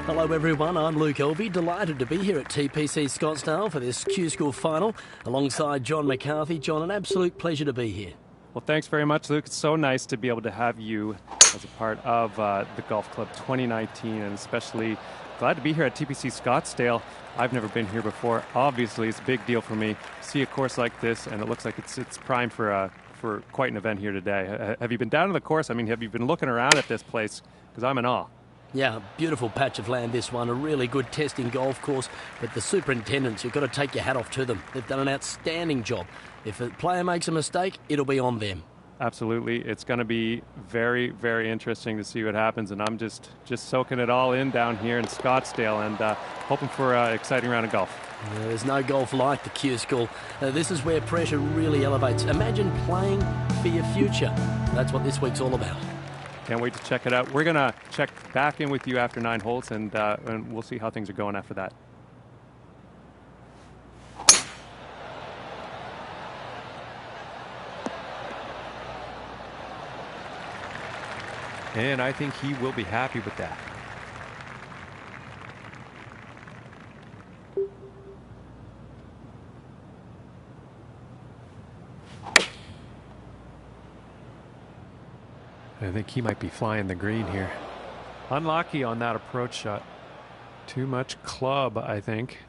Hello everyone, I'm Luke Elvey, delighted to be here at TPC Scottsdale for this Q School final alongside John McCarthy. John, an absolute pleasure to be here. Well, thanks very much, Luke. It's so nice to be able to have you as a part of the Golf Club 2019, and especially glad to be here at TPC Scottsdale. I've never been here before. Obviously, it's a big deal for me. See a course like this, and it looks like it's prime for quite an event here today. Have you been down to the course? I mean, have you been looking around at this place? Because I'm in awe. Yeah, beautiful patch of land, this one. A really good testing golf course. But the superintendents, you've got to take your hat off to them. They've done an outstanding job. If a player makes a mistake, it'll be on them. Absolutely. It's going to be very, very interesting to see what happens. And I'm just soaking it all in down here in Scottsdale and hoping for an exciting round of golf. Yeah, there's no golf like the Q School. This is where pressure really elevates. Imagine playing for your future. That's what this week's all about. Can't wait to check it out. We're going to check back in with you after 9 holes, and we'll see how things are going after that. And I think he will be happy with that. I think he might be flying the green here. Unlucky on that approach shot. Too much club, I think.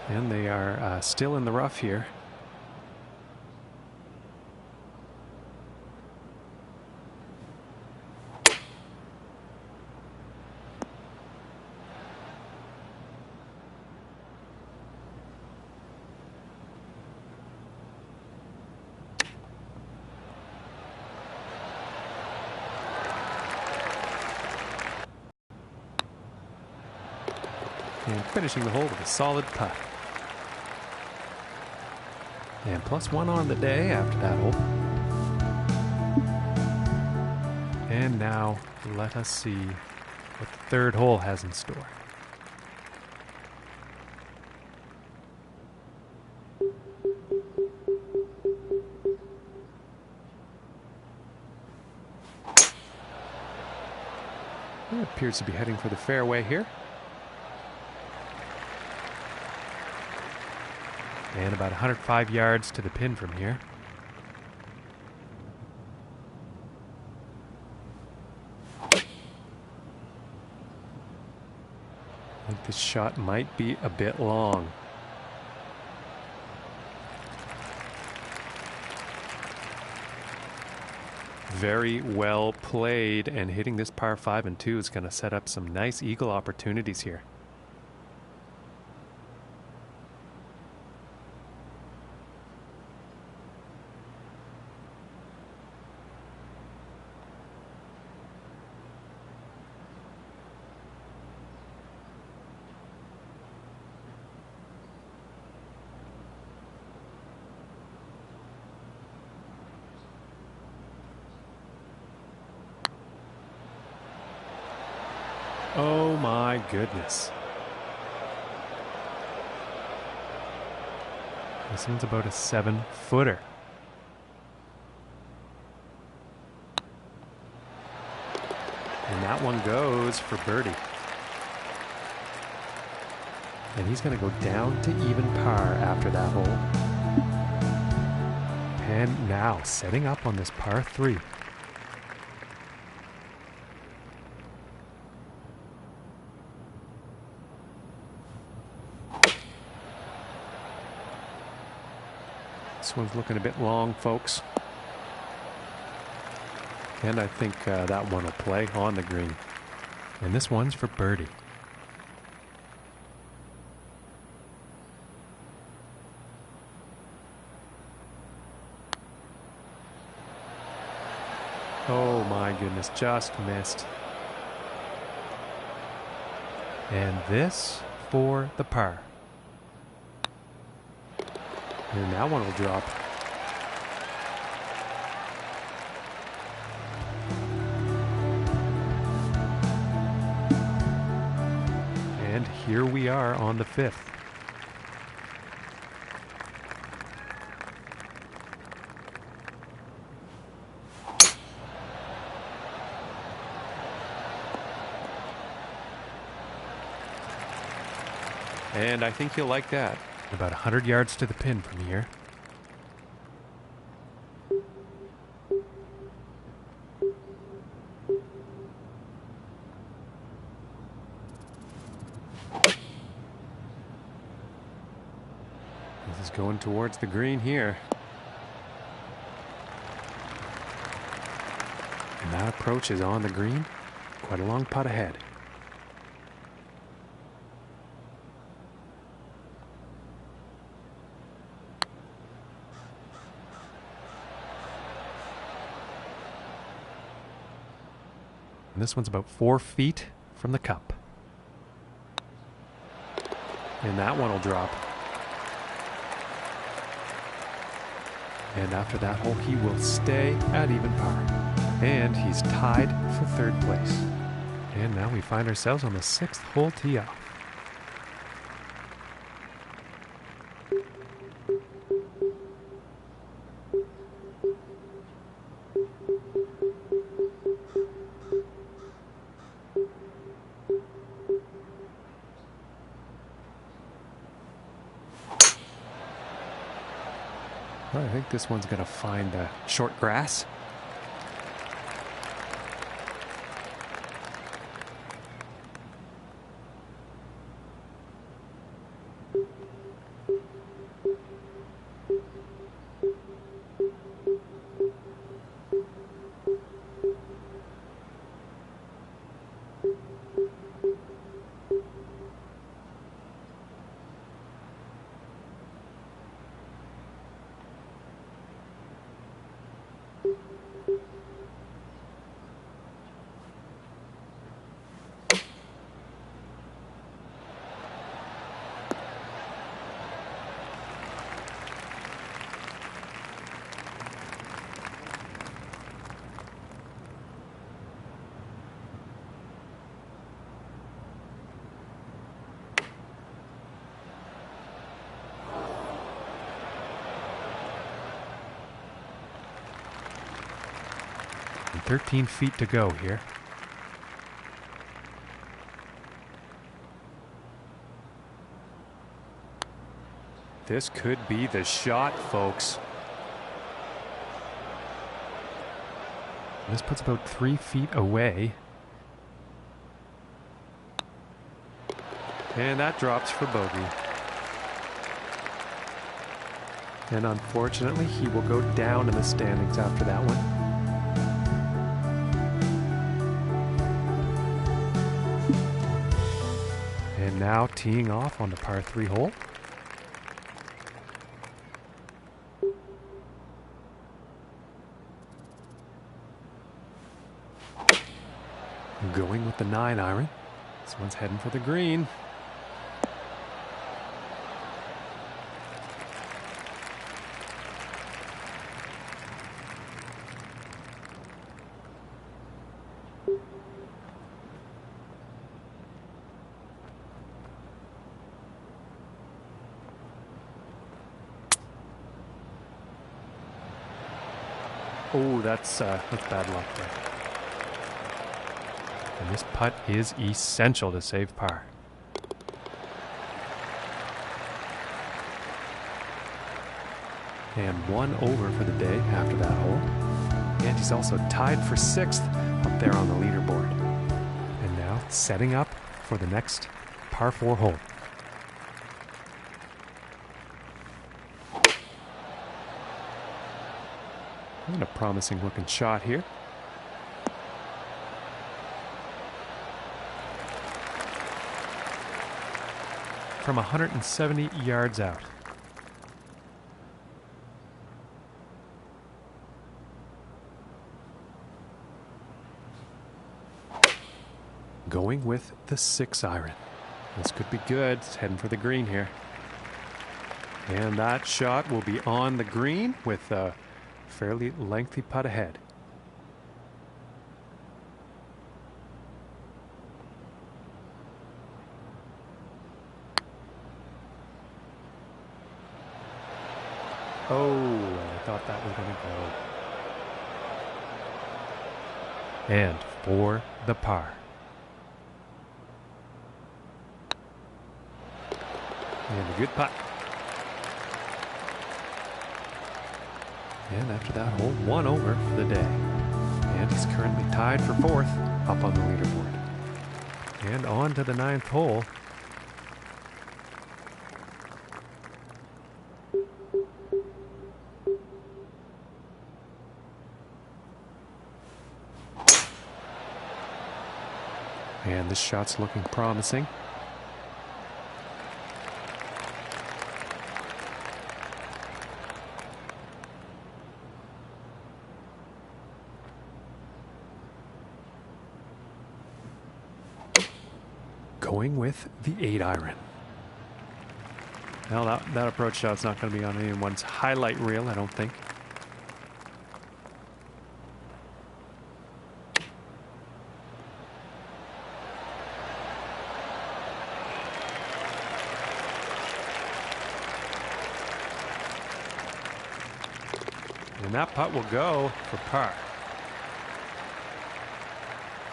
And they are still in the rough here. And finishing the hole with a solid putt. And +1 on the day after that hole. And now let us see what the third hole has in store. It appears to be heading for the fairway here. And about 105 yards to the pin from here. I think this shot might be a bit long. Very well played, and hitting this par 5 and 2 is going to set up some nice eagle opportunities here. Oh my goodness. This one's about a 7-footer. And that one goes for birdie. And he's going to go down to even par after that hole. And now setting up on this par 3. This one's looking a bit long, folks. And I think that one will play on the green. And this one's for birdie. Oh my goodness, just missed. And this for the par. And that one will drop. And here we are on the 5th. And I think you'll like that. About 100 yards to the pin from here. This is going towards the green here. And that approach is on the green. Quite a long putt ahead. And this one's about 4 feet from the cup. And that one will drop. And after that hole, he will stay at even par. And he's tied for 3rd place. And now we find ourselves on the 6th hole tee off. Well, I think this one's going to find the short grass. And 13 feet to go here. This could be the shot, folks. This puts about 3 feet away. And that drops for bogey. And unfortunately, he will go down in the standings after that one. And now teeing off on the par 3 hole. Going with the 9 iron. This one's heading for the green. Oh, that's bad luck there. And this putt is essential to save par. And 1 over for the day after that hole. And he's also tied for 6th up there on the leaderboard. And now setting up for the next par 4 hole. And a promising looking shot here. From 170 yards out. Going with the 6 iron. This could be good. It's heading for the green here. And that shot will be on the green with a fairly lengthy putt ahead. Oh, I thought that was going to go. And for the par. And a good putt. And after that hole, 1 over for the day. And he's currently tied for 4th up on the leaderboard. And on to the 9th hole. And this shot's looking promising. Going with the 8-iron. Well, that approach shot's not going to be on anyone's highlight reel, I don't think. And that putt will go for par.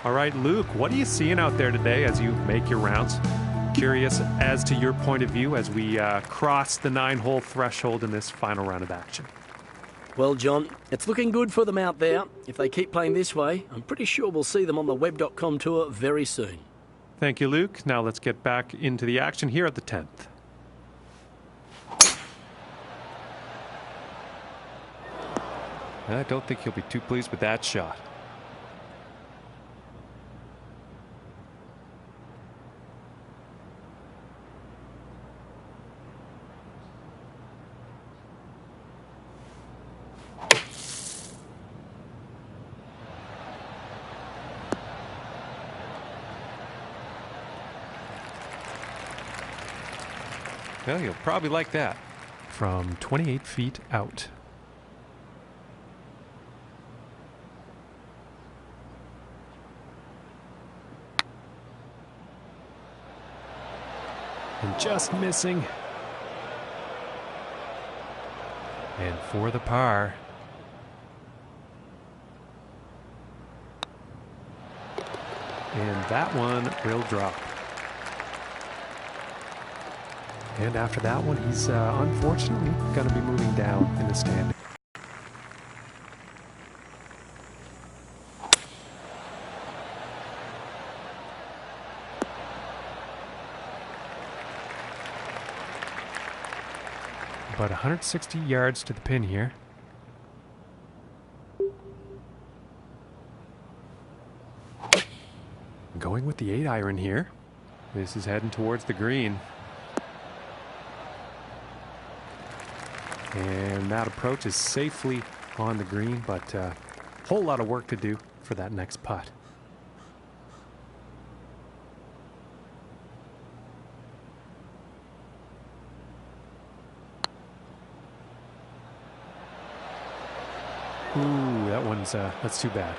All right, Luke, what are you seeing out there today as you make your rounds? Curious as to your point of view as we cross the 9-hole threshold in this final round of action. Well, John, it's looking good for them out there. If they keep playing this way, I'm pretty sure we'll see them on the web.com tour very soon. Thank you, Luke. Now let's get back into the action here at the 10th. I don't think he'll be too pleased with that shot. Well, you'll probably like that. From 28 feet out. And just missing. And for the par. And that one will drop. And after that one, he's unfortunately going to be moving down in the standing. About 160 yards to the pin here. Going with the 8-iron here. This is heading towards the green. And that approach is safely on the green, but a whole lot of work to do for that next putt. Ooh, that one's, that's too bad.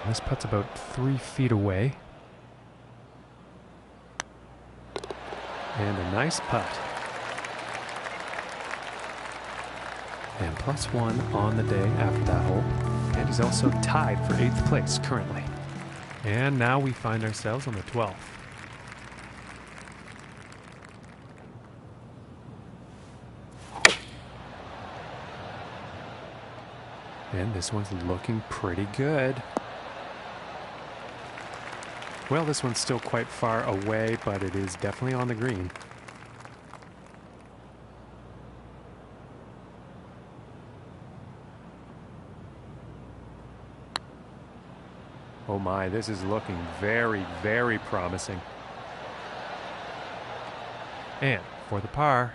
This putt's about 3 feet away. And a nice putt. And +1 on the day after that hole. And he's also tied for 8th place currently. And now we find ourselves on the 12th. And this one's looking pretty good. Well, this one's still quite far away, but it is definitely on the green. Oh my, this is looking very, very promising. And for the par.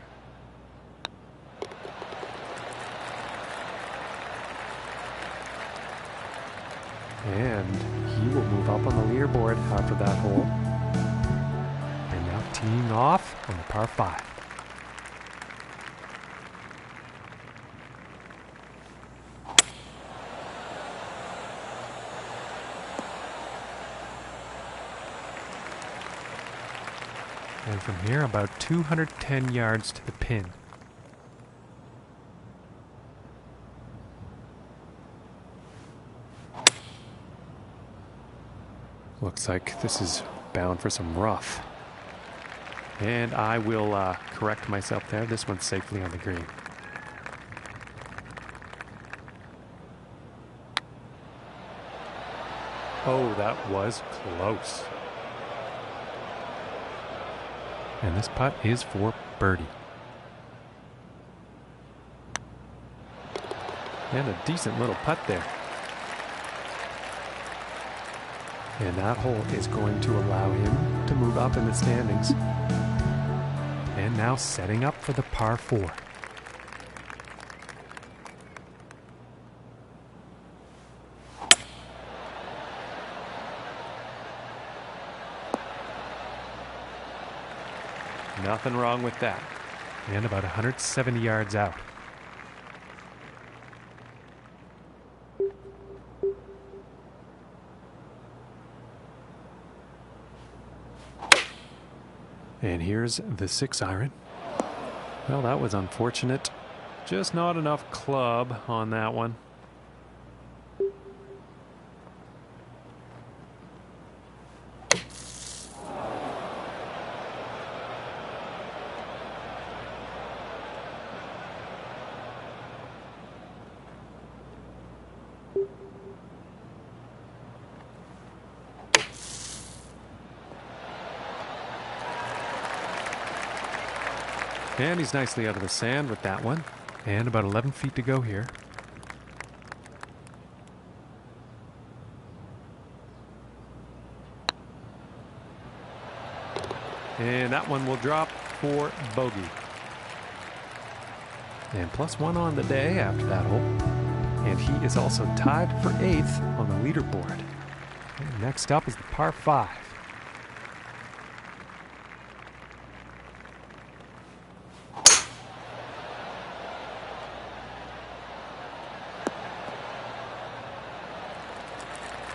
And he will move up on the leaderboard after that hole. And now teeing off on the par 5. And from here, about 210 yards to the pin. Looks like this is bound for some rough. And I will correct myself there. This one's safely on the green. Oh, that was close. And this putt is for birdie. And a decent little putt there. And that hole is going to allow him to move up in the standings. And now setting up for the par 4. Nothing wrong with that. And about 170 yards out. And here's the 6-iron. Well, that was unfortunate. Just not enough club on that one. And he's nicely out of the sand with that one. And about 11 feet to go here. And that one will drop for bogey. And +1 on the day after that hole. And he is also tied for 8th on the leaderboard. And next up is the par 5.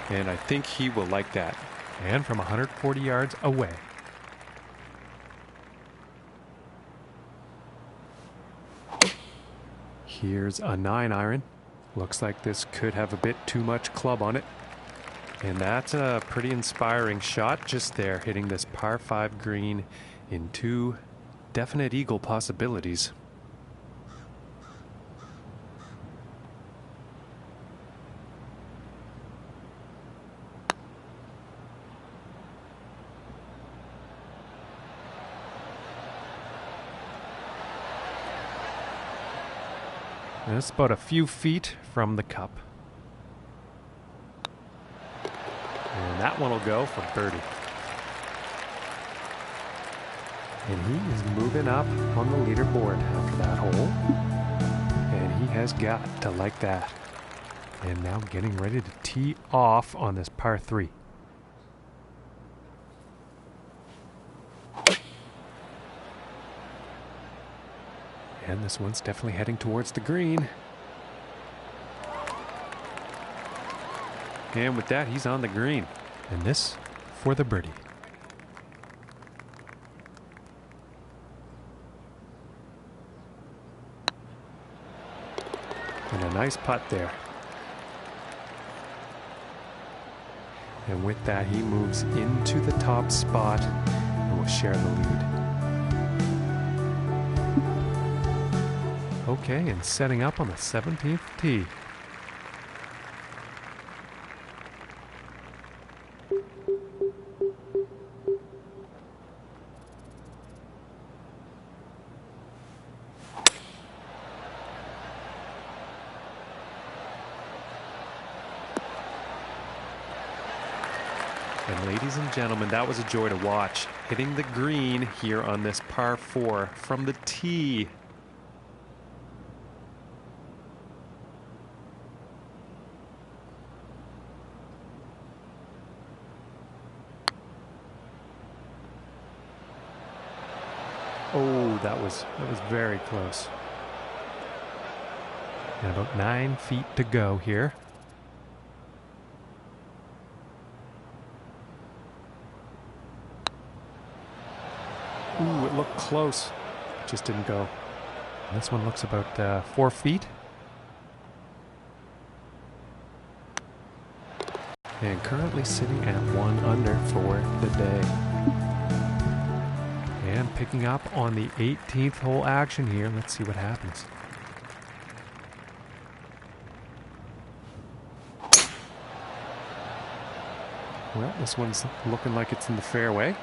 And I think he will like that. And from 140 yards away. Here's a 9-iron. Looks like this could have a bit too much club on it. And that's a pretty inspiring shot just there, hitting this par 5 green in 2 definite eagle possibilities. And it's about a few feet from the cup. And that one will go for birdie. And he is moving up on the leaderboard after that hole. And he has got to like that. And now getting ready to tee off on this par 3. And this one's definitely heading towards the green. And with that, he's on the green. And this for the birdie. And a nice putt there. And with that, he moves into the top spot and will share the lead. Okay, and setting up on the 17th tee. And ladies and gentlemen, that was a joy to watch. Hitting the green here on this par 4 from the tee. Oh, that was very close. And about 9 feet to go here. Ooh, it looked close. Just didn't go. And this one looks about 4 feet. And currently sitting at 1 under for the day. And picking up on the 18th hole action here. Let's see what happens. Well, this one's looking like it's in the fairway.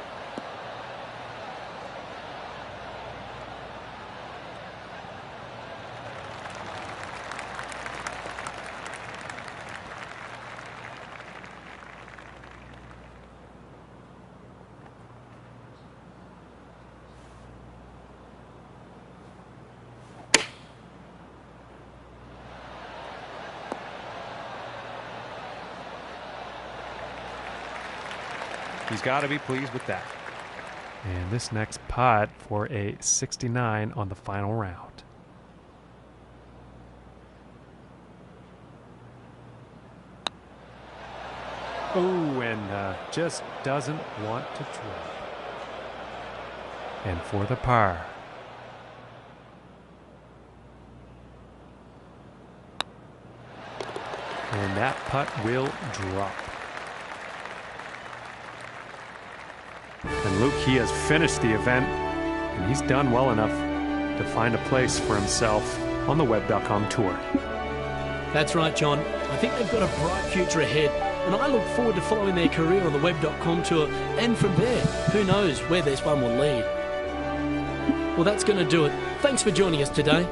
He's got to be pleased with that. And this next putt for a 69 on the final round. Oh, and just doesn't want to drop. And for the par. And that putt will drop. And Luke, he has finished the event, and he's done well enough to find a place for himself on the Web.com tour. That's right, John. I think they've got a bright future ahead, and I look forward to following their career on the Web.com tour, and from there, who knows where this one will lead. Well, that's going to do it. Thanks for joining us today.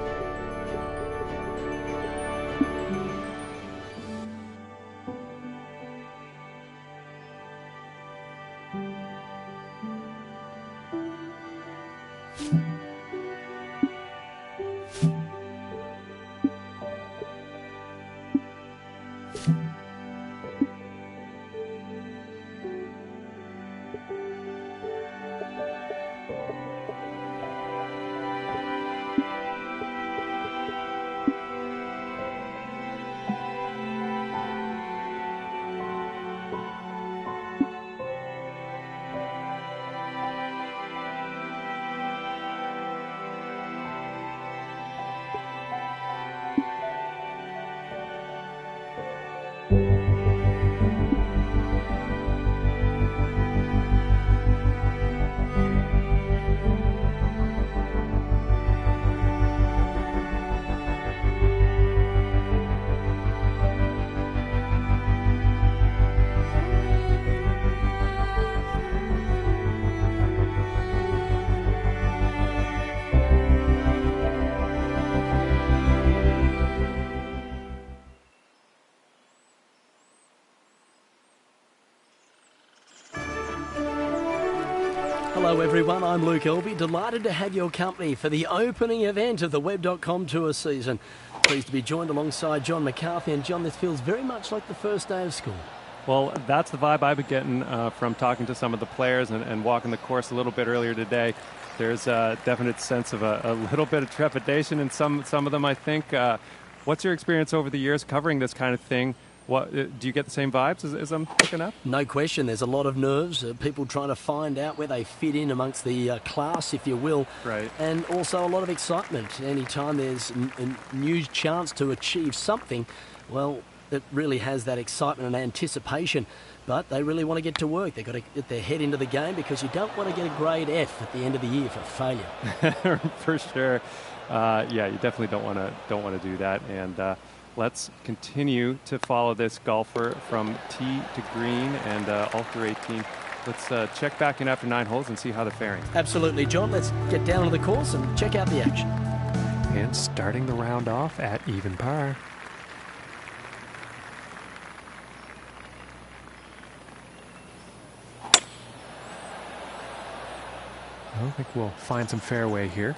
Hello everyone, I'm Luke Elby, delighted to have your company for the opening event of the Web.com tour season. Pleased to be joined alongside John McCarthy, and John, this feels very much like the first day of school. Well, that's the vibe I've been getting from talking to some of the players and walking the course a little bit earlier today. There's a definite sense of a little bit of trepidation in some of them, I think. What's your experience over the years covering this kind of thing? What, do you get the same vibes as I'm picking up? No question. There's a lot of nerves, people trying to find out where they fit in amongst the class, if you will. Right. And also a lot of excitement. Anytime there's a new chance to achieve something, well, it really has that excitement and anticipation. But they really want to get to work. They've got to get their head into the game, because you don't want to get a grade F at the end of the year for failure. For sure. Yeah, you definitely don't want to do that. And let's continue to follow this golfer from tee to green and all through 18. Let's check back in after 9 holes and see how they're faring. Absolutely, John. Let's get down to the course and check out the action. And starting the round off at even par. I think we'll find some fairway here.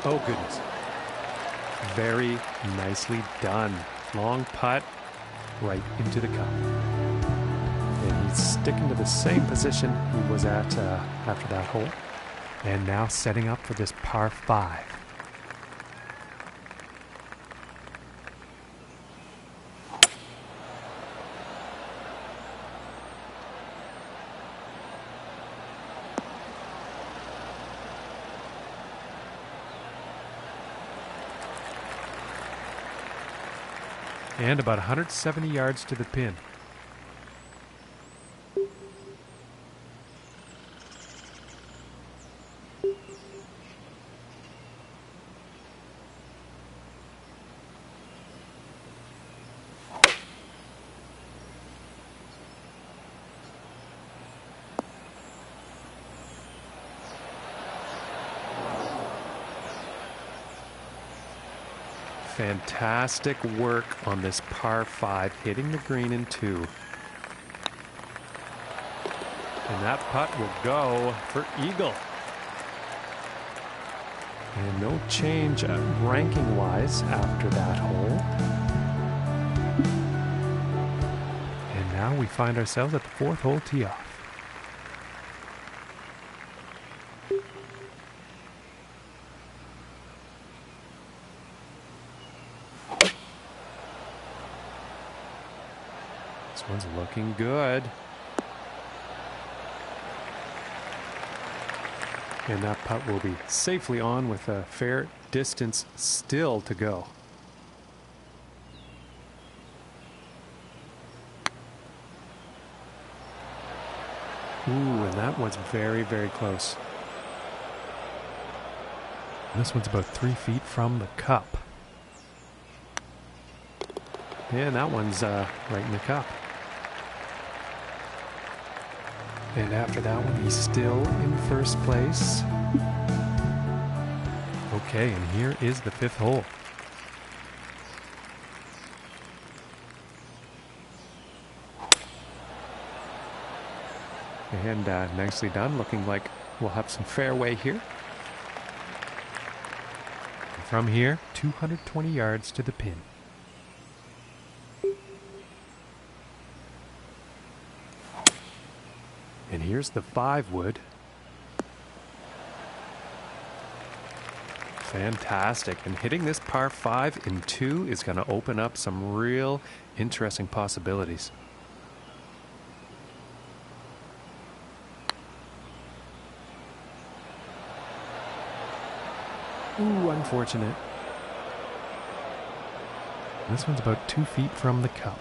Oh, goodness. very nicely done. Long putt right into the cup. And he's sticking to the same position he was at after that hole. And now setting up for this par 5. And about 170 yards to the pin. Fantastic work on this par 5, hitting the green in 2. And that putt will go for eagle. And no change ranking-wise after that hole. And now we find ourselves at the 4th hole tee off. This one's looking good. And that putt will be safely on with a fair distance still to go. Ooh, and that one's very, very close. This one's about 3 feet from the cup. And that one's right in the cup. And after that one, he's still in first place. Okay, and here is the 5th hole. And nicely done. Looking like we'll have some fairway here. And from here, 220 yards to the pin. And here's the 5 wood. Fantastic. And hitting this par 5 in 2 is going to open up some real interesting possibilities. Ooh, unfortunate. This one's about 2 feet from the cup.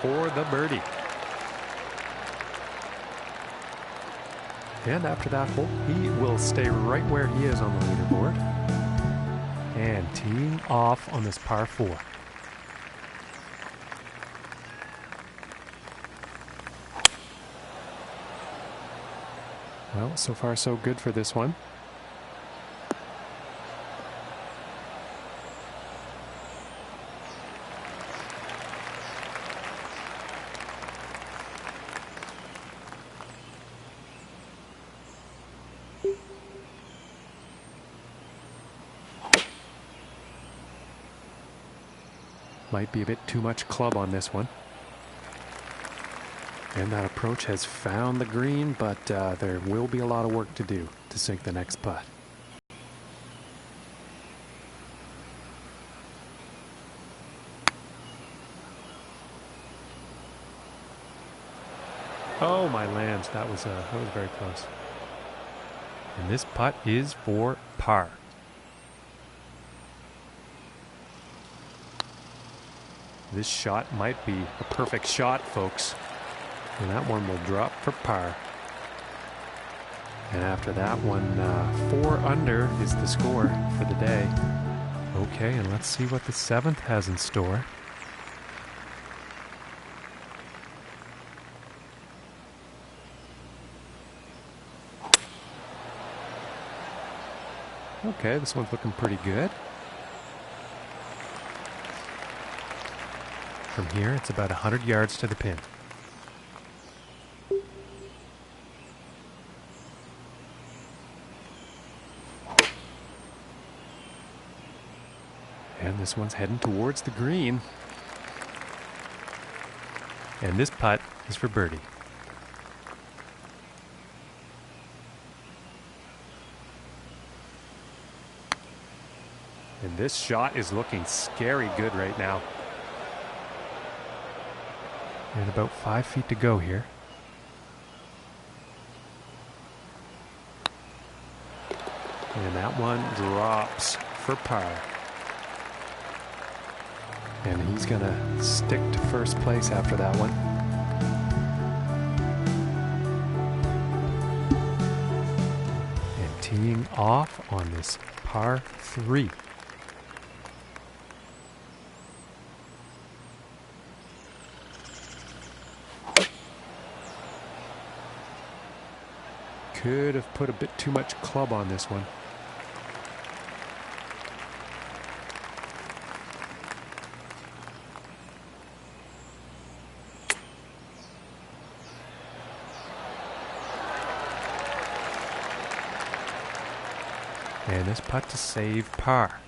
For the birdie. And after that hole, he will stay right where he is on the leaderboard. And teeing off on this par 4. Well, so far so good for this one. Might be a bit too much club on this one. And that approach has found the green, but there will be a lot of work to do to sink the next putt. Oh my lands, that was very close. And this putt is for par. This shot might be a perfect shot, folks. And that one will drop for par. And after that one, 4 under is the score for the day. Okay, and let's see what the 7th has in store. Okay, this one's looking pretty good. From here, it's about 100 yards to the pin. This one's heading towards the green. And this putt is for birdie. And this shot is looking scary good right now. And about 5 feet to go here. And that one drops for par. And he's going to stick to first place after that one. And teeing off on this par 3. Could have put a bit too much club on this one. And this putt to save par.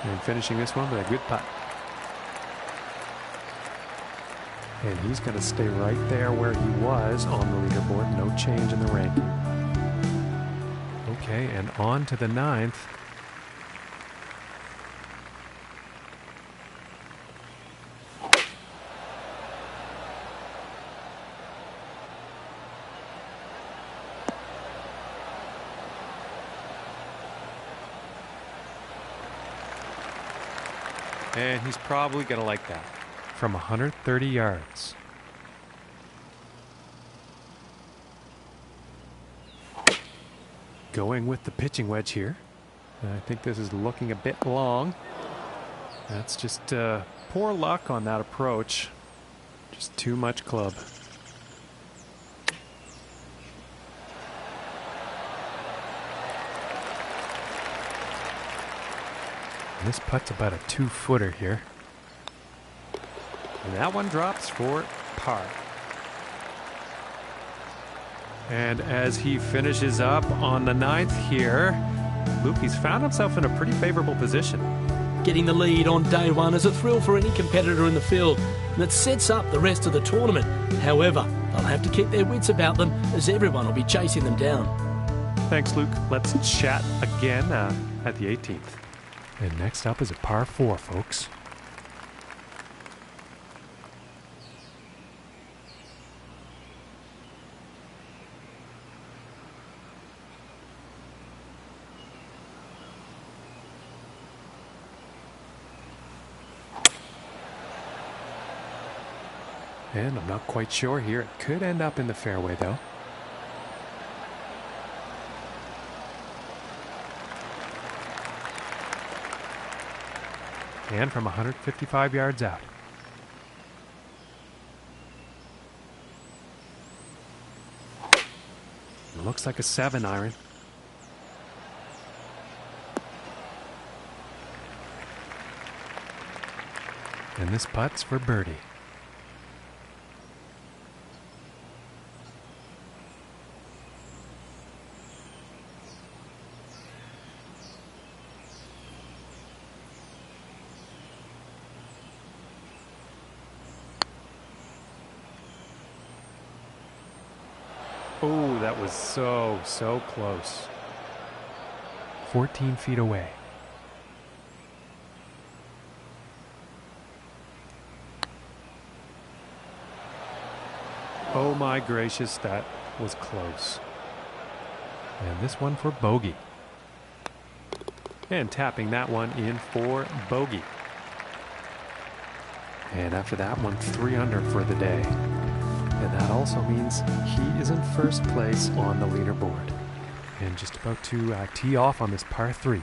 And finishing this one with a good putt. And he's going to stay right there where he was on the leaderboard. No change in the ranking. Okay, and on to the 9th. And he's probably going to like that. From 130 yards. Going with the pitching wedge here. I think this is looking a bit long. That's just poor luck on that approach. Just too much club. And this putt's about a 2-footer here. And that one drops for par. And as he finishes up on the 9th here, Luke, he's found himself in a pretty favorable position. Getting the lead on day one is a thrill for any competitor in the field, and it sets up the rest of the tournament. However, they'll have to keep their wits about them, as everyone will be chasing them down. Thanks, Luke. Let's chat again at the 18th. And next up is a par 4, folks. And I'm not quite sure here. It could end up in the fairway, though. And from 155 yards out. It looks like a 7-iron. And this putt's for birdie. Oh, that was so close. 14 feet away. Oh my gracious, that was close. And this one for bogey. And tapping that one in for bogey. And after that one, 3 under for the day. And that also means he is in first place on the leaderboard. And just about to tee off on this par 3.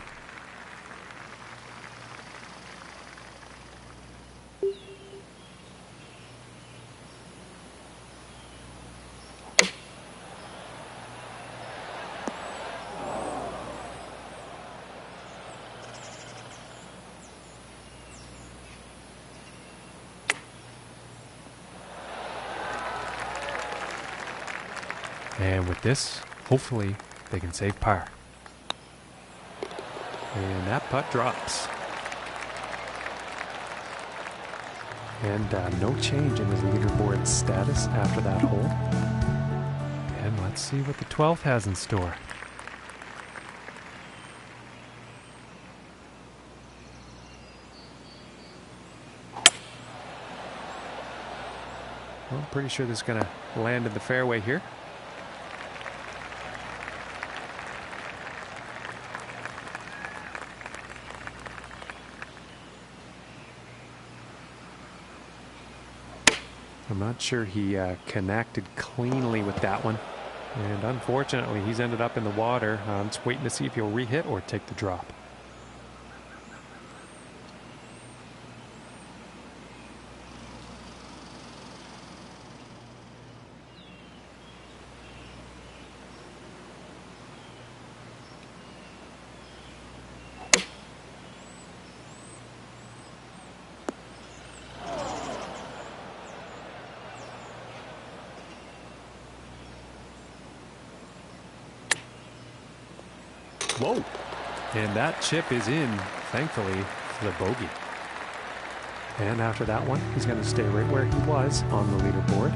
And with this, hopefully, they can save par. And that putt drops. And no change in his leaderboard status after that hole. And let's see what the 12th has in store. Well, I'm pretty sure this is going to land in the fairway here. I'm not sure he connected cleanly with that one. And unfortunately, he's ended up in the water. I'm just waiting to see if he'll re-hit or take the drop. Whoa! And that chip is in, thankfully, for the bogey. And after that one, he's going to stay right where he was on the leaderboard.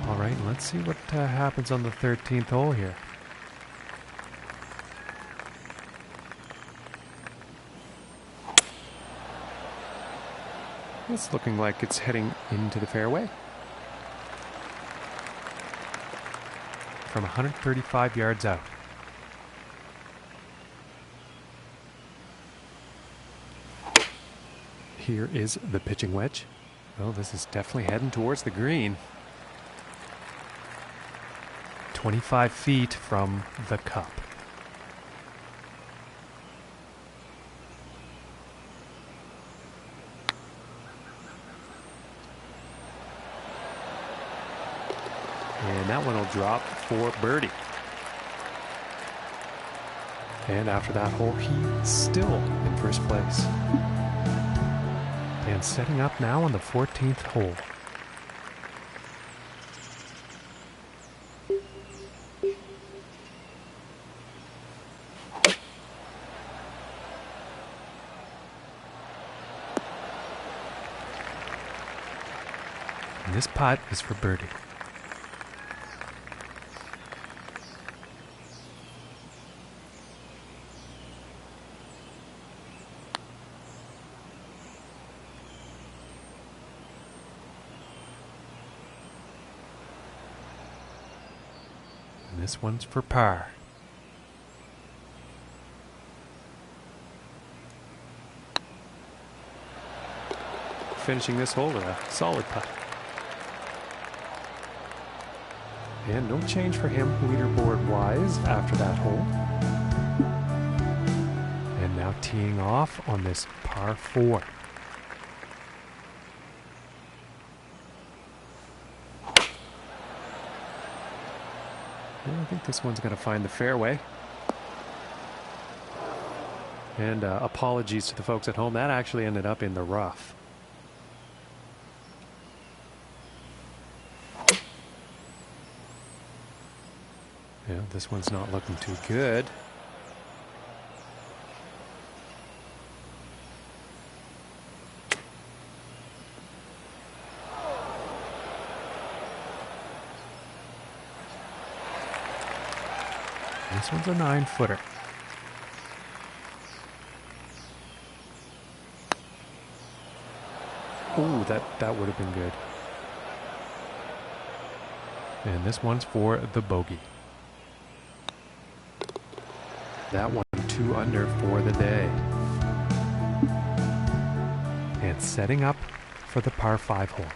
All right, let's see what happens on the 13th hole here. It's looking like it's heading into the fairway. From 135 yards out. Here is the pitching wedge. Well, this is definitely heading towards the green. 25 feet from the cup. And that one will drop for birdie. And after that hole, he's still in first place. And setting up now on the 14th hole. And this putt is for birdie. This one's for par. Finishing this hole with a solid putt. And no change for him leaderboard-wise after that hole. And now teeing off on this par 4. I think this one's going to find the fairway. And apologies to the folks at home. That actually ended up in the rough. Yeah, this one's not looking too good. This one's a 9-footer. Ooh, that would have been good. And this one's for the bogey. That one 2 under for the day. And setting up for the par 5 hole.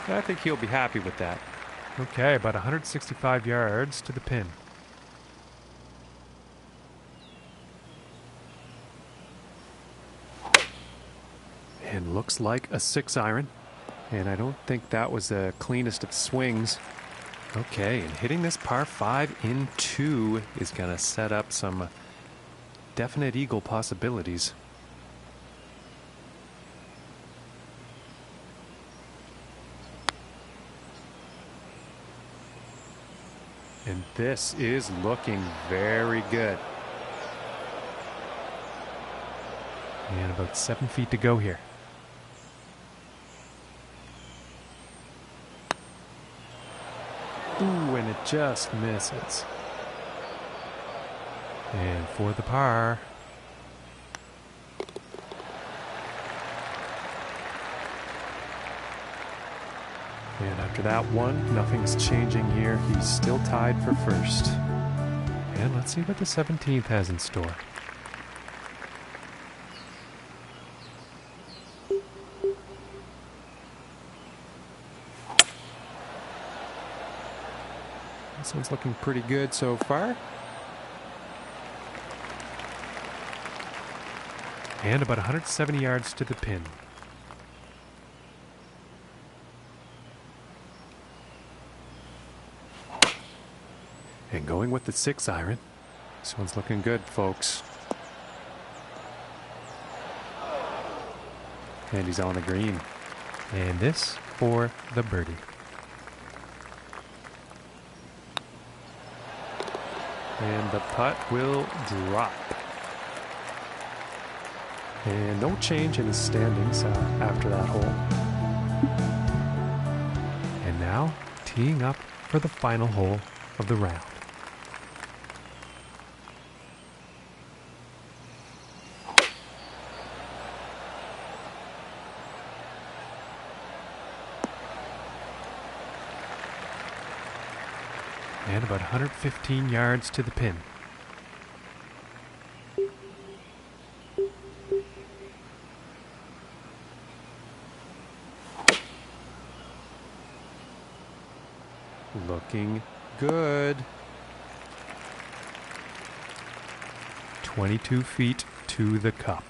I think he'll be happy with that. Okay, about 165 yards to the pin. And looks like a 6-iron. And I don't think that was the cleanest of swings. Okay, and hitting this par 5 in 2 is going to set up some definite eagle possibilities. And this is looking very good. And about 7 feet to go here. Ooh, and it just misses. And for the par. And after that one, nothing's changing here. He's still tied for first. And let's see what the 17th has in store. This one's looking pretty good so far. And about 170 yards to the pin. And going with the 6 iron. This one's looking good, folks. And he's on the green. And this for the birdie. And the putt will drop. And no change in his standings after that hole. And now teeing up for the final hole of the round. And about 115 yards to the pin. Looking good. 22 feet to the cup.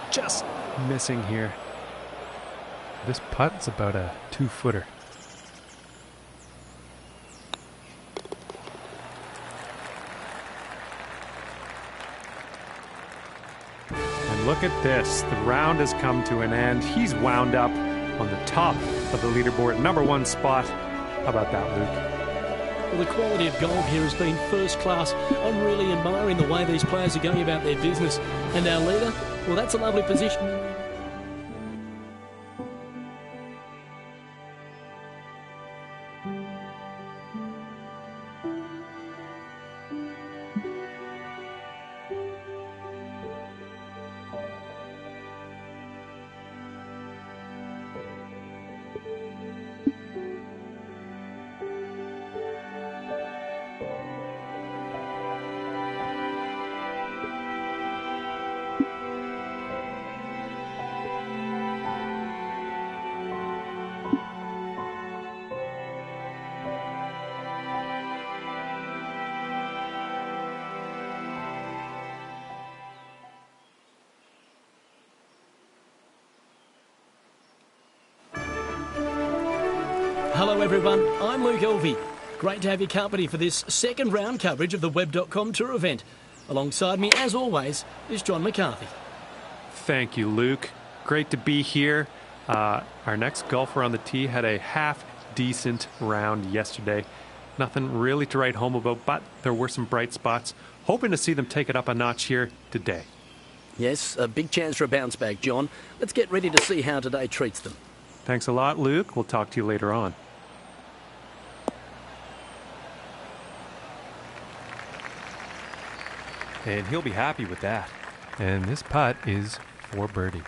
Just missing here. This putt's about a 2-footer. And look at this. The round has come to an end. He's wound up on the top of the leaderboard, #1 spot. How about that, Luke? Well, the quality of golf here has been first class. I'm really admiring the way these players are going about their business. And our leader, well, that's a lovely position. Hello everyone, I'm Luke Elvey. Great to have your company for this second round coverage of the Web.com Tour event. Alongside me, as always, is John McCarthy. Thank you, Luke. Great to be here. Our next golfer on the tee had a half-decent round yesterday. Nothing really to write home about, but there were some bright spots. Hoping to see them take it up a notch here today. Yes, a big chance for a bounce back, John. Let's get ready to see how today treats them. Thanks a lot, Luke. We'll talk to you later on. And he'll be happy with that. And this putt is for birdie.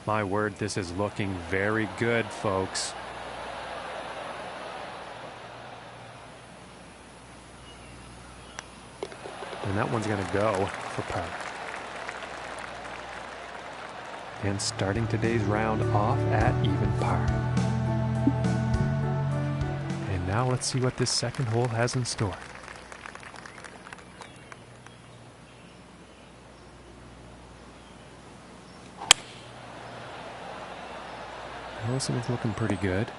My word, this is looking very good, folks. And that one's going to go for par. And starting today's round off at even par. now let's see what this second hole has in store. Wilson is looking pretty good.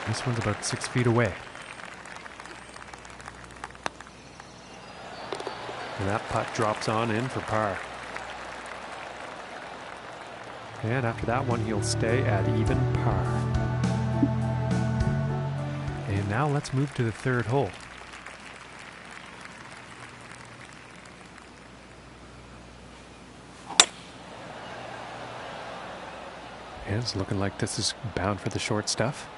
This one's about 6 feet away. And that putt drops on in for par. And after that one, he'll stay at even par. And now let's move to the third hole. And it's looking like this is bound for the short stuff.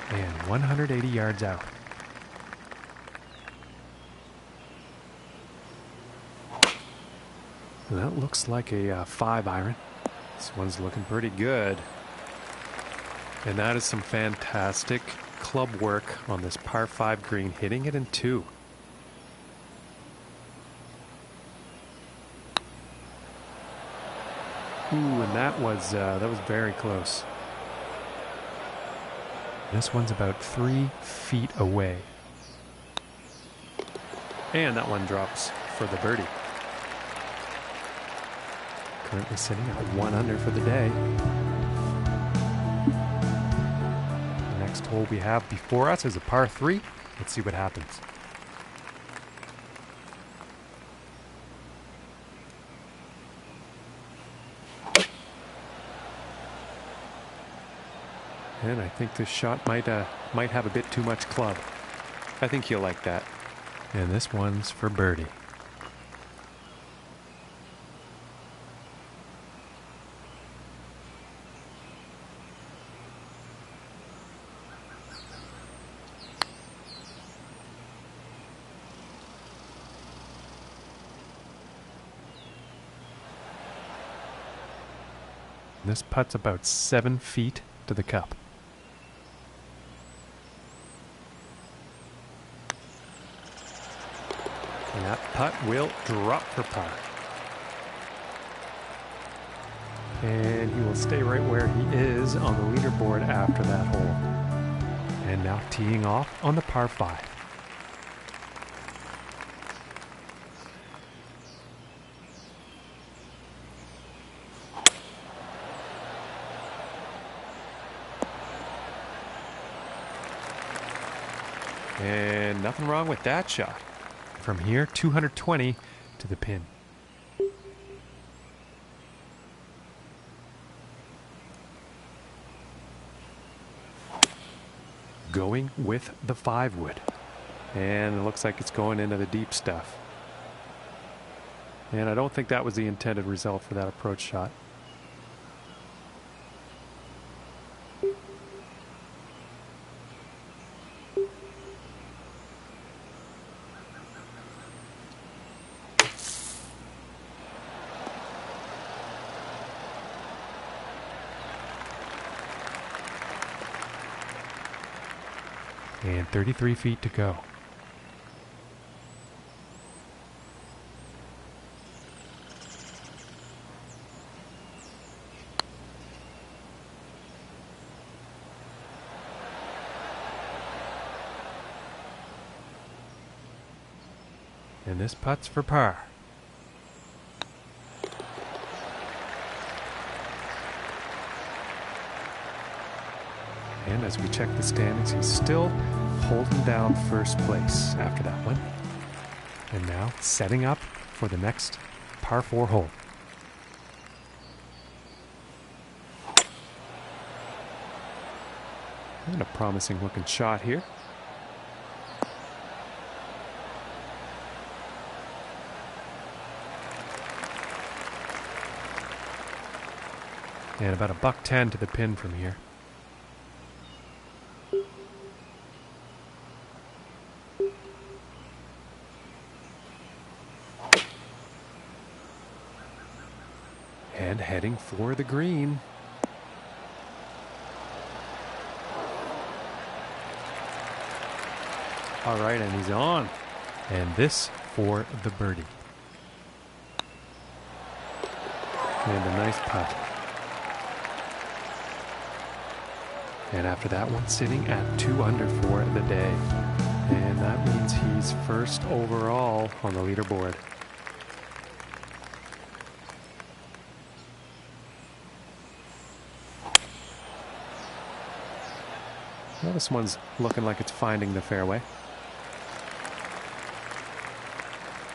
And 180 yards out. And that looks like a 5 iron. This one's looking pretty good. And that is some fantastic club work on this par 5 green, hitting it in 2. Ooh, and that was very close. This one's about 3 feet away. And that one drops for the birdie. Currently sitting at 1 under for the day. The next hole we have before us is a par 3. Let's see what happens. And I think this shot might have a bit too much club. I think you'll like that. And this one's for birdie. This putt's about 7 feet to the cup. And that putt will drop for par. And he will stay right where he is on the leaderboard after that hole. And now teeing off on the par 5. And nothing wrong with that shot. From here, 220 to the pin. Going with the 5 wood. And it looks like it's going into the deep stuff. And I don't think that was the intended result for that approach shot. And 33 feet to go. And this putt's for par. And as we check the standings, he's still holding down first place after that one. And now setting up for the next par 4 hole. And a promising looking shot here. And about $110 to the pin from here. And heading for the green. All right, and he's on. And this for the birdie. And a nice putt. And after that one, sitting at 2 under for the day. And that means he's first overall on the leaderboard. Well, this one's looking like it's finding the fairway.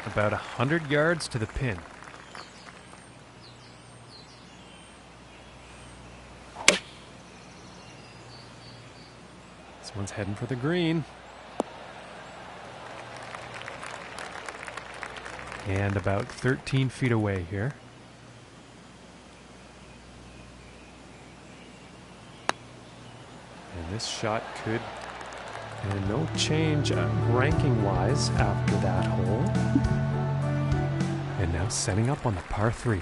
About 100 yards to the pin. This one's heading for the green. And about 13 feet away here. And this shot could, and no change ranking-wise after that hole. And now setting up on the par 3.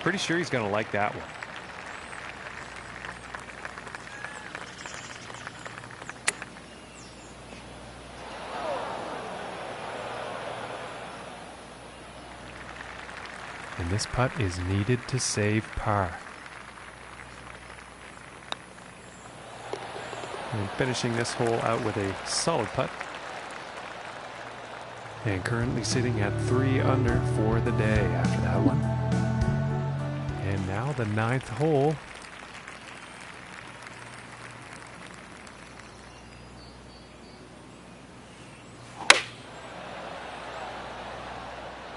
Pretty sure he's going to like that one. And this putt is needed to save par. And finishing this hole out with a solid putt. And currently sitting at 3 under for the day after that one. And now the 9th hole.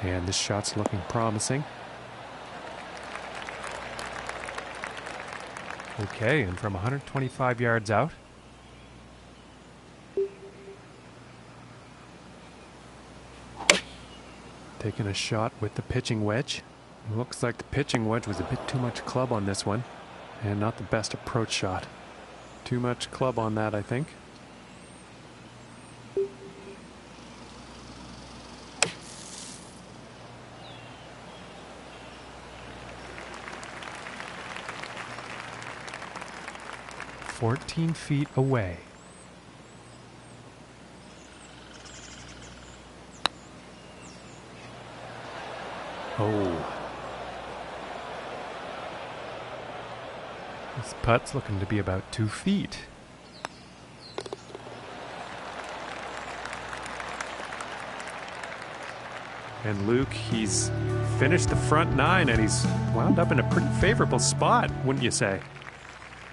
And this shot's looking promising. Okay, and from 125 yards out. Taking a shot with the pitching wedge. Looks like the pitching wedge was a bit too much club on this one. And not the best approach shot. Too much club on that, I think. "14 feet away. Oh. This putt's looking to be about 2 feet. And Luke, he's finished the front 9 and he's wound up in a pretty favorable spot, wouldn't you say?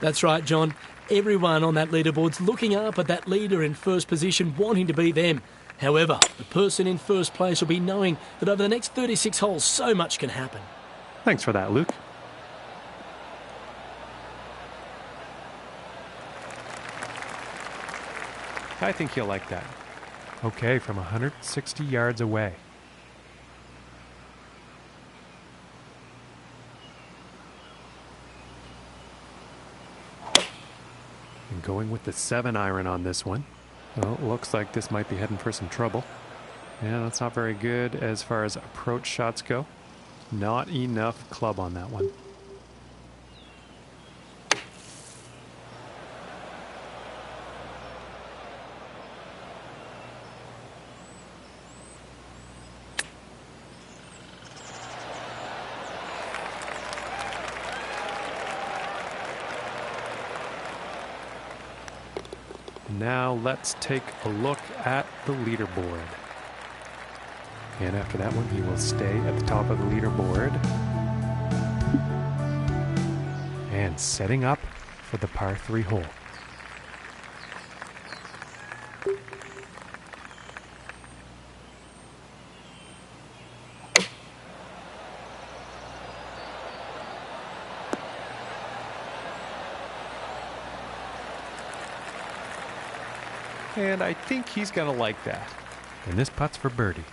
That's right, John. Everyone on that leaderboard's looking up at that leader in first position, wanting to be them. However, the person in first place will be knowing that over the next 36 holes, so much can happen. Thanks for that, Luke. I think he'll like that. Okay, from 160 yards away. And going with the 7-iron on this one. Well, it looks like this might be heading for some trouble. Yeah, that's not very good as far as approach shots go. Not enough club on that one. Now let's take a look at the leaderboard. And after that one, he will stay at the top of the leaderboard. And setting up for the par 3 hole. And I think he's going to like that. And this putt's for birdie.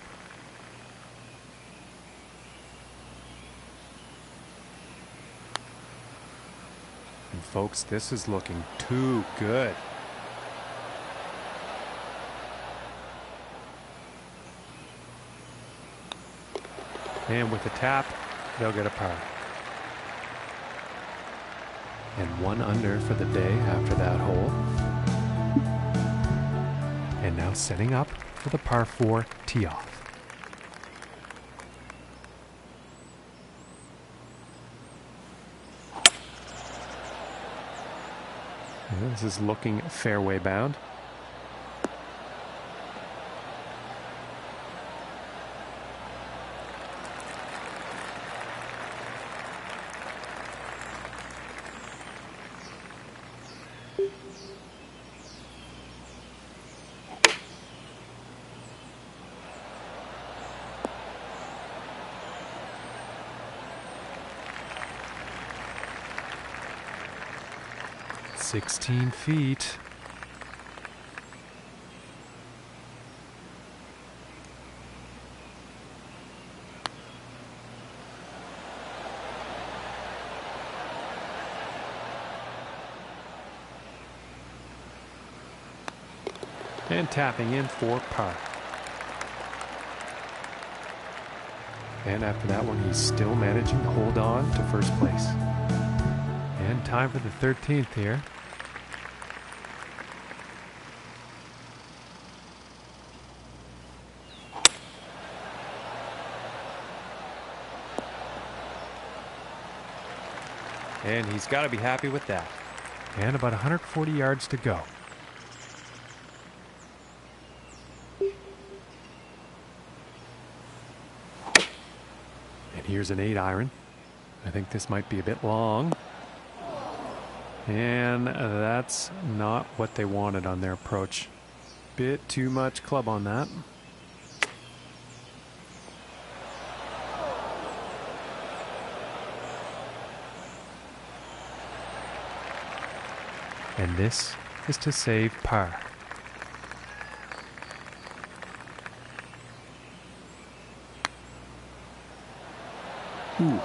And folks, this is looking too good. And with a tap, they'll get a par. And 1 under for the day after that hole. And now setting up for the par 4 tee off. And this is looking fairway bound. "16 feet. And tapping in for par. And after that one, he's still managing to hold on to first place. And time for the 13th here. And he's got to be happy with that. And about 140 yards to go. And here's an 8-iron. I think this might be a bit long. And that's not what they wanted on their approach. Bit too much club on that. And this is to save par. And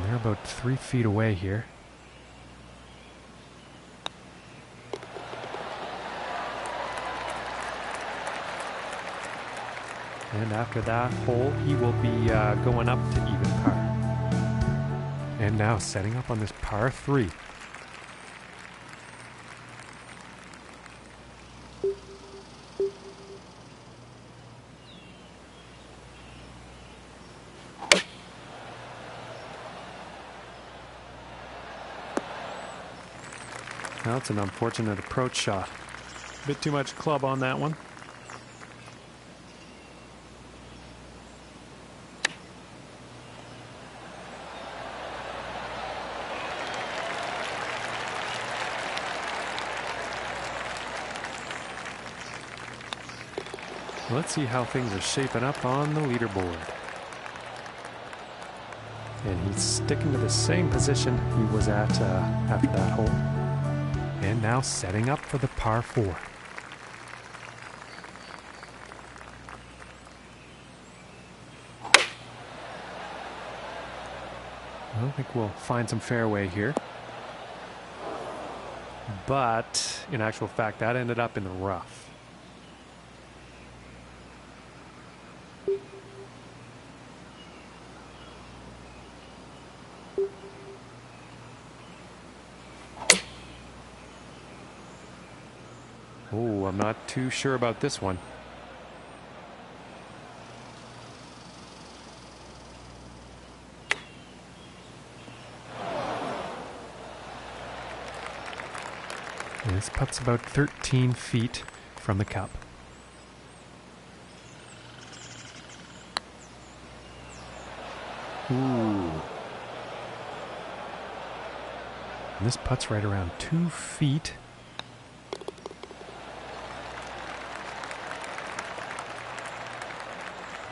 they're about 3 feet away here. And after that hole, he will be going up to even par. And now setting up on this par 3. Now it's an unfortunate approach shot. A bit too much club on that one. Let's see how things are shaping up on the leaderboard. And he's sticking to the same position he was at after that hole. And now setting up for the par 4. I don't think we'll find some fairway here. But in actual fact, that ended up in the rough. Oh, I'm not too sure about this one. And this putt's about 13 feet from the cup. Ooh. And this putt's right around 2 feet.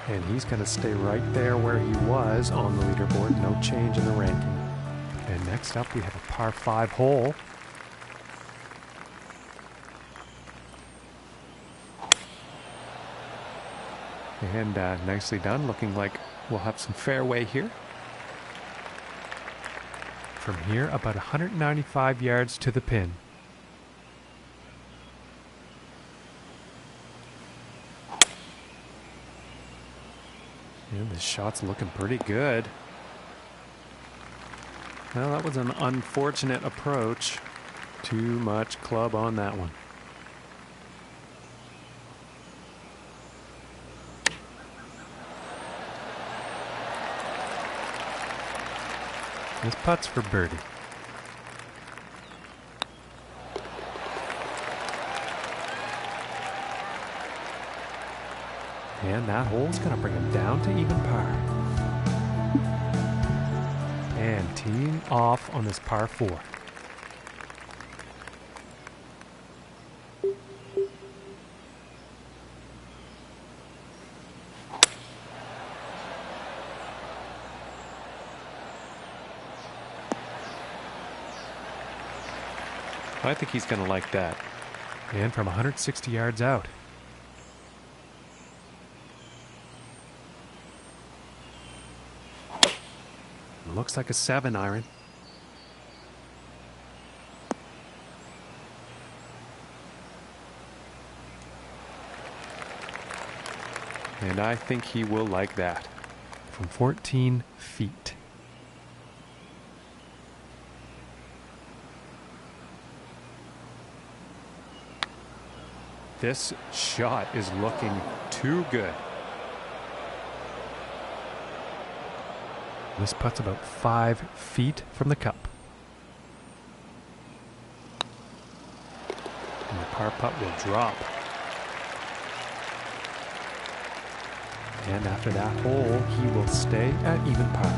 And he's going to stay right there where he was on the leaderboard. No change in the ranking. And next up we have a par 5 hole. And nicely done. Looking like we'll have some fairway here. From here, about 195 yards to the pin. And the shot's looking pretty good. Well, that was an unfortunate approach. Too much club on that one. This putt's for birdie. And that hole's going to bring him down to even par. And teeing off on this par 4. I think he's going to like that. And from 160 yards out. Looks like a 7 iron. And I think he will like that. From 14 feet. This shot is looking too good. This putt's about 5 feet from the cup. And the par putt will drop. And after that hole, he will stay at even par.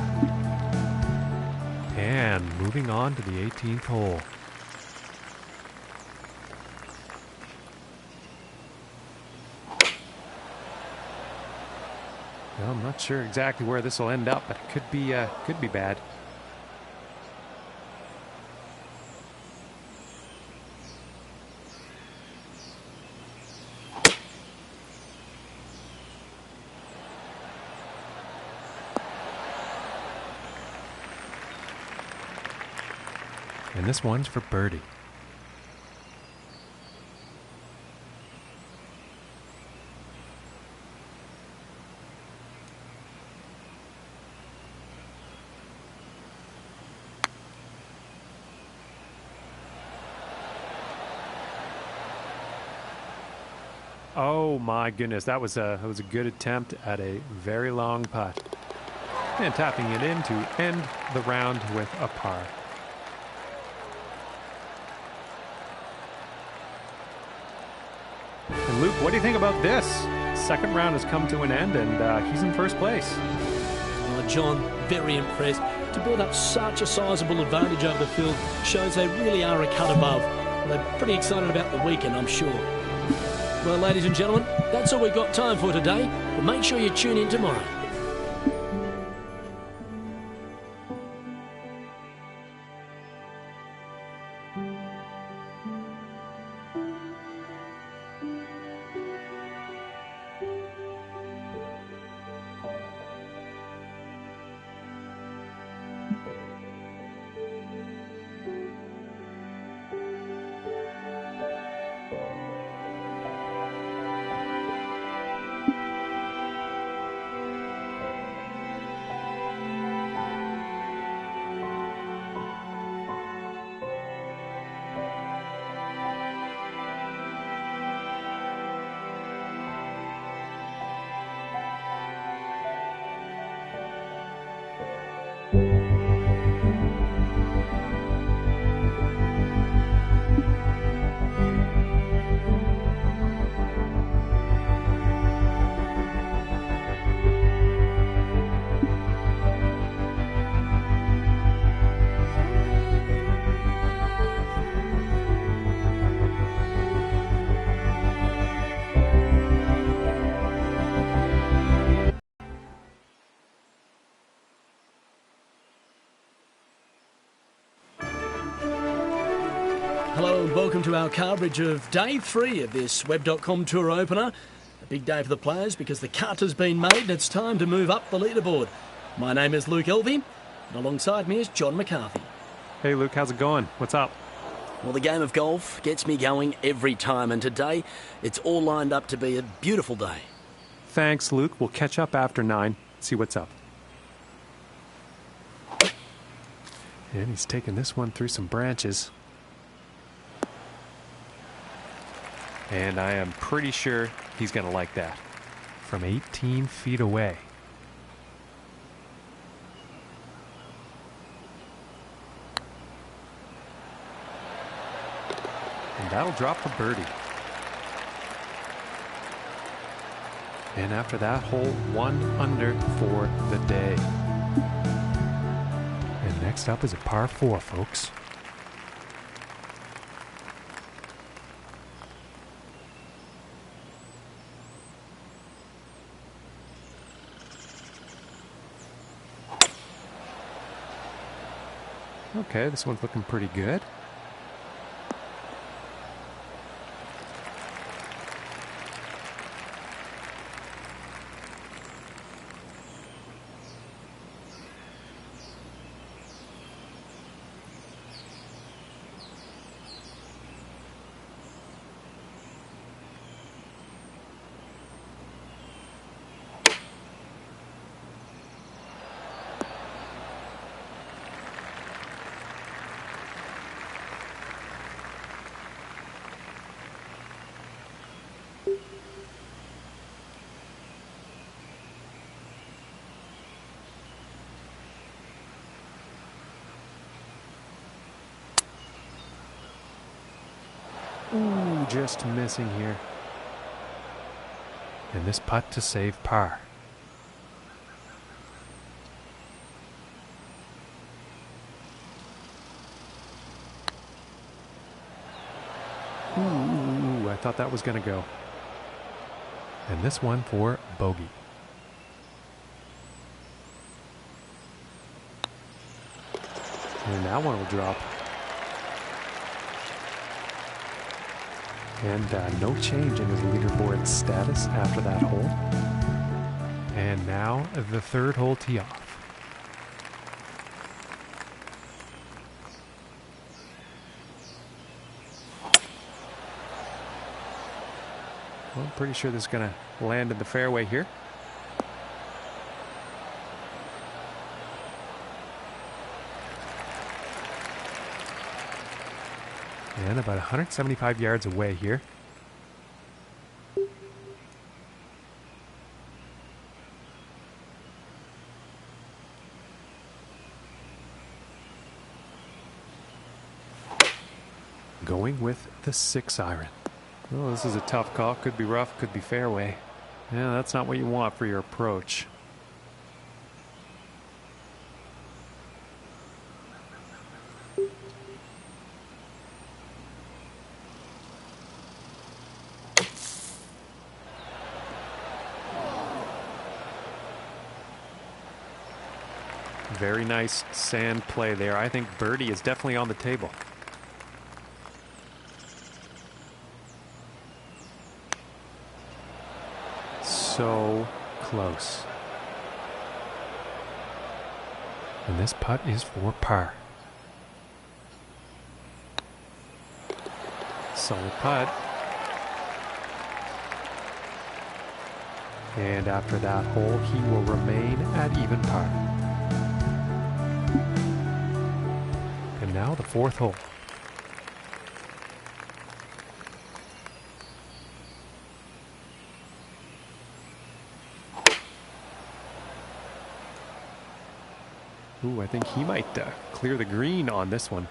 And moving on to the 18th hole. Well, I'm not sure exactly where this will end up, but it could be bad. And this one's for birdie. Oh my goodness, that was a good attempt at a very long putt. And tapping it in to end the round with a par. And Luke, what do you think about this? Second round has come to an end and he's in first place. John, very impressed. To build up such a sizable advantage over the field shows they really are a cut above. They're pretty excited about the weekend, I'm sure. Well, ladies and gentlemen, that's all we've got time for today, but make sure you tune in tomorrow. Hello and welcome to our coverage of day 3 of this Web.com Tour opener. A big day for the players because the cut has been made and it's time to move up the leaderboard. My name is Luke Elvey and alongside me is John McCarthy. Hey Luke, how's it going? What's up? Well, the game of golf gets me going every time, and today it's all lined up to be a beautiful day. Thanks, Luke. We'll catch up after 9, see what's up. And he's taking this one through some branches. And I am pretty sure he's going to like that. From 18 feet away. And that'll drop for birdie. And after that hole, 1 under for the day. And next up is a par 4, folks. Okay, this one's looking pretty good. Ooh, just missing here. And this putt to save par. Ooh, I thought that was going to go. And this one for bogey. And that one will drop. And no change in his leaderboard status after that hole. And now the 3rd hole tee off. Well, I'm pretty sure this is going to land in the fairway here. And about 175 yards away here. Going with the 6 iron. Well, this is a tough call. Could be rough, could be fairway. Yeah, that's not what you want for your approach. Very nice sand play there. I think birdie is definitely on the table. So close. And this putt is for par. Solid putt. And after that hole, he will remain at even par. And now the 4th hole. Ooh, I think he might clear the green on this one.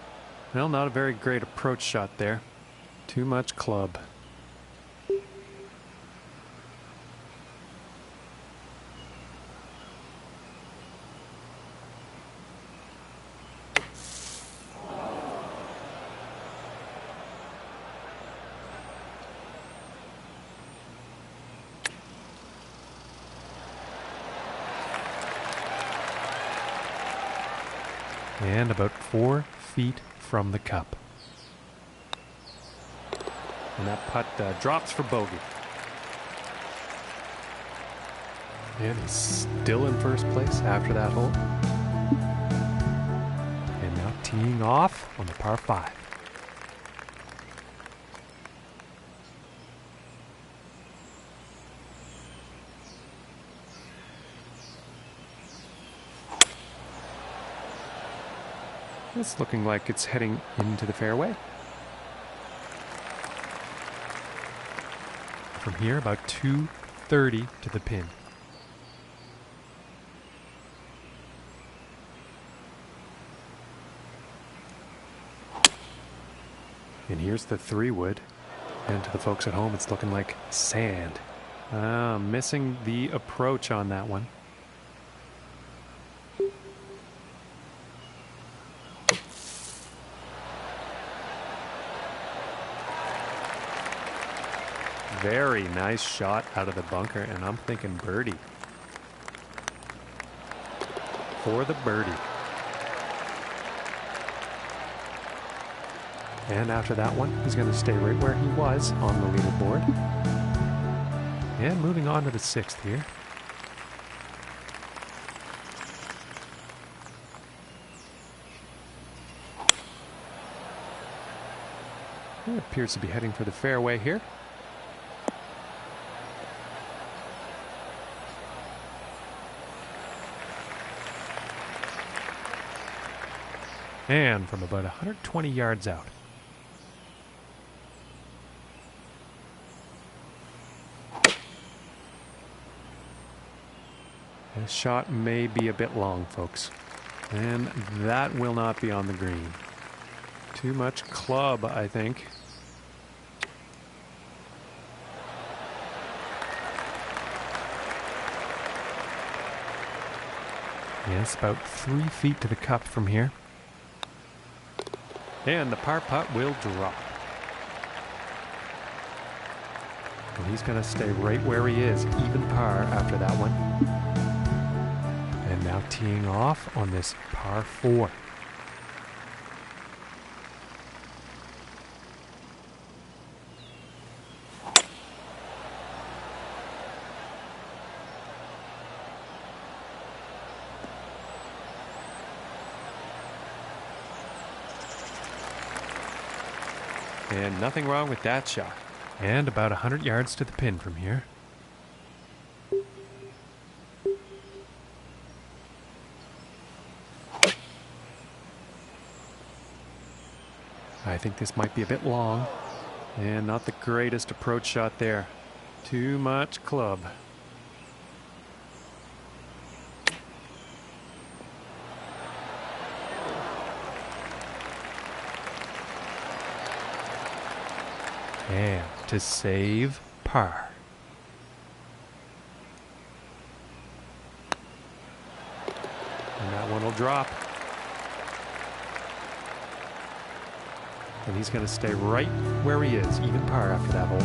Well, not a very great approach shot there. Too much club. And about 4 feet from the cup. And that putt drops for bogey. And he's still in first place after that hole. And now teeing off on the par 5. It's looking like it's heading into the fairway. From here, about 230 to the pin. And here's the 3-wood. And to the folks at home, it's looking like sand. Missing the approach on that one. Very nice shot out of the bunker, and I'm thinking birdie. For the birdie. And after that one, he's going to stay right where he was on the leaderboard. And moving on to the 6th here. He appears to be heading for the fairway here. And from about 120 yards out. This shot may be a bit long, folks. And that will not be on the green. Too much club, I think. Yes, about 3 feet to the cup from here. And the par putt will drop. And he's going to stay right where he is, even par after that one. And now teeing off on this par 4. And nothing wrong with that shot. And about 100 yards to the pin from here. I think this might be a bit long. And not the greatest approach shot there. Too much club. And to save par. And that one will drop. And he's going to stay right where he is, even par after that hole.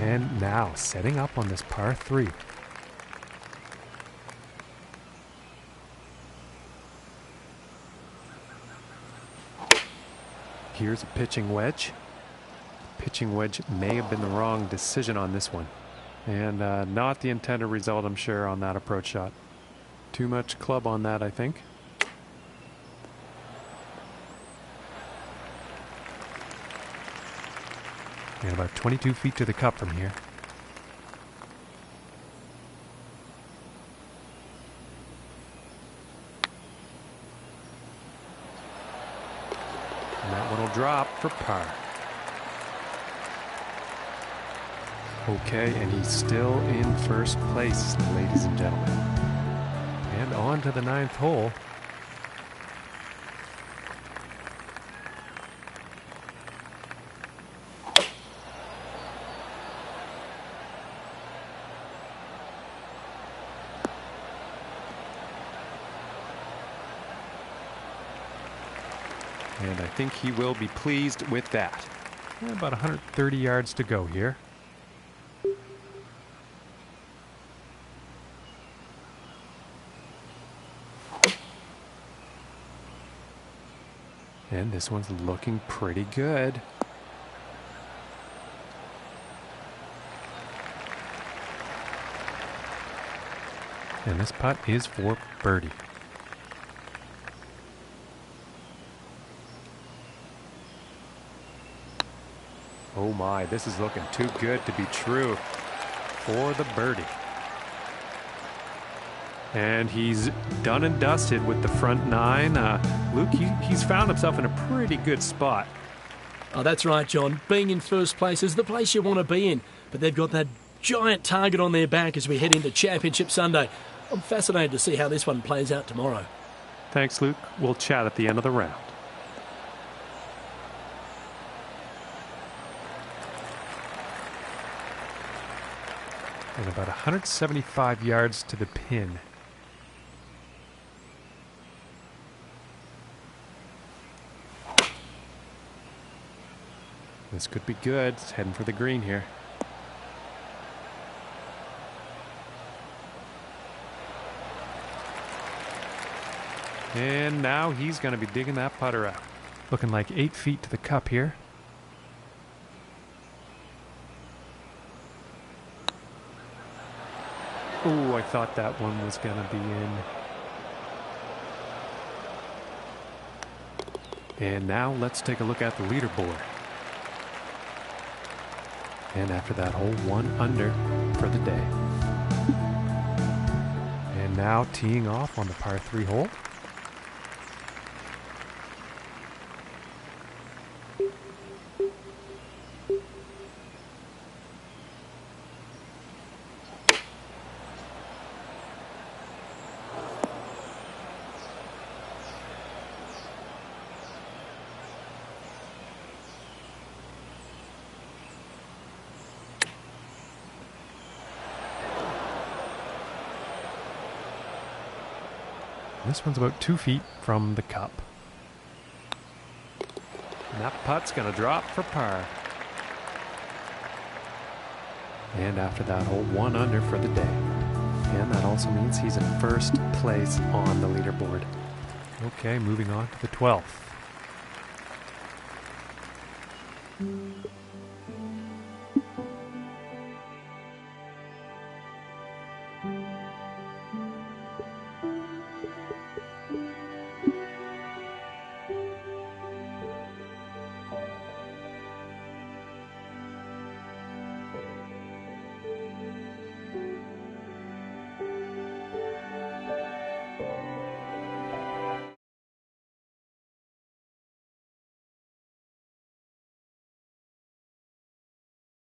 And now setting up on this par 3. Here's a pitching wedge. Pitching wedge may have been the wrong decision on this one. And not the intended result, I'm sure, on that approach shot. Too much club on that, I think. And about 22 feet to the cup from here. And that one will drop for par. Okay, and he's still in first place, ladies and gentlemen. And on to the 9th hole. And I think he will be pleased with that. And about 130 yards to go here. And this one's looking pretty good. And this putt is for birdie. Oh my, this is looking too good to be true for the birdie. And he's done and dusted with the front nine. Luke, he's found himself in a pretty good spot. Oh, that's right, John. Being in first place is the place you want to be in. But they've got that giant target on their back as we head into Championship Sunday. I'm fascinated to see how this one plays out tomorrow. Thanks, Luke. We'll chat at the end of the round. And about 175 yards to the pin. This could be good. It's heading for the green here. And now he's going to be digging that putter out. Looking like 8 feet to the cup here. Oh, I thought that one was going to be in. And now let's take a look at the leaderboard. And after that hole, 1 under for the day. And now teeing off on the par 3 hole. This one's about 2 feet from the cup. And that putt's going to drop for par. And after that hole, 1 under for the day. And that also means he's in first place on the leaderboard. Okay, moving on to the 12th.